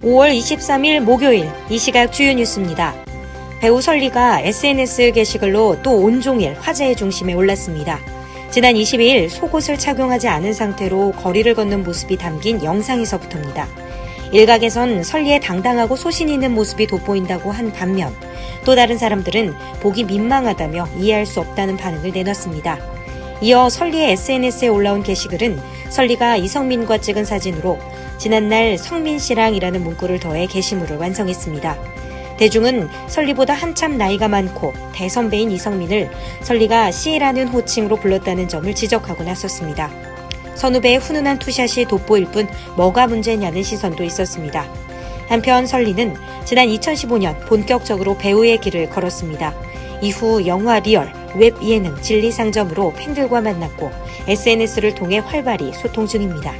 5월 23일 목요일 이 시각 주요 뉴스입니다. 배우 설리가 SNS 게시글로 또 온종일 화제의 중심에 올랐습니다. 지난 22일 속옷을 착용하지 않은 상태로 거리를 걷는 모습이 담긴 영상에서부터입니다. 일각에선 설리의 당당하고 소신 있는 모습이 돋보인다고 한 반면 또 다른 사람들은 보기 민망하다며 이해할 수 없다는 반응을 내놨습니다. 이어 설리의 SNS에 올라온 게시글은 설리가 이성민과 찍은 사진으로 지난날 성민 씨랑이라는 문구를 더해 게시물을 완성했습니다. 대중은 설리보다 한참 나이가 많고 대선배인 이성민을 설리가 씨라는 호칭으로 불렀다는 점을 지적하고 나섰습니다. 선후배의 훈훈한 투샷이 돋보일 뿐 뭐가 문제냐는 시선도 있었습니다. 한편 설리는 지난 2015년 본격적으로 배우의 길을 걸었습니다. 이후 영화 리얼, 웹 예능 진리상점으로 팬들과 만났고 SNS를 통해 활발히 소통 중입니다.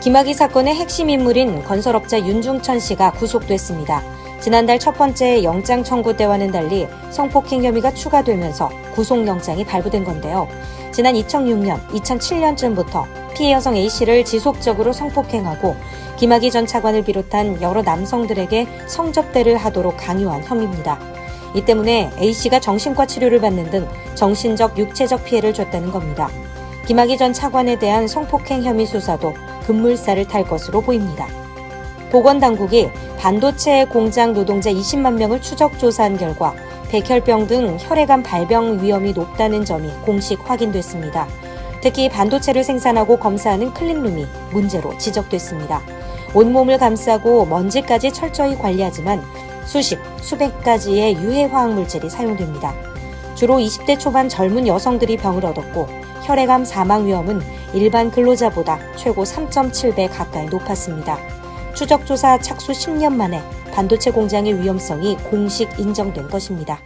김학의 사건의 핵심 인물인 건설업자 윤중천 씨가 구속됐습니다. 지난달 첫 번째 영장 청구 때와는 달리 성폭행 혐의가 추가되면서 구속영장이 발부된 건데요. 지난 2006년, 2007년쯤부터 피해 여성 A씨를 지속적으로 성폭행하고 김학의 전 차관을 비롯한 여러 남성들에게 성접대를 하도록 강요한 혐의입니다. 이 때문에 A씨가 정신과 치료를 받는 등 정신적, 육체적 피해를 줬다는 겁니다. 김학의 전 차관에 대한 성폭행 혐의 수사도 급물살을 탈 것으로 보입니다. 보건당국이 반도체 공장 노동자 20만 명을 추적 조사한 결과 백혈병 등 혈액암 발병 위험이 높다는 점이 공식 확인됐습니다. 특히 반도체를 생산하고 검사하는 클린룸이 문제로 지적됐습니다. 온몸을 감싸고 먼지까지 철저히 관리하지만 수십, 수백 가지의 유해 화학물질이 사용됩니다. 주로 20대 초반 젊은 여성들이 병을 얻었고 혈액암 사망 위험은 일반 근로자보다 최고 3.7배 가까이 높았습니다. 추적조사 착수 10년 만에 반도체 공장의 위험성이 공식 인정된 것입니다.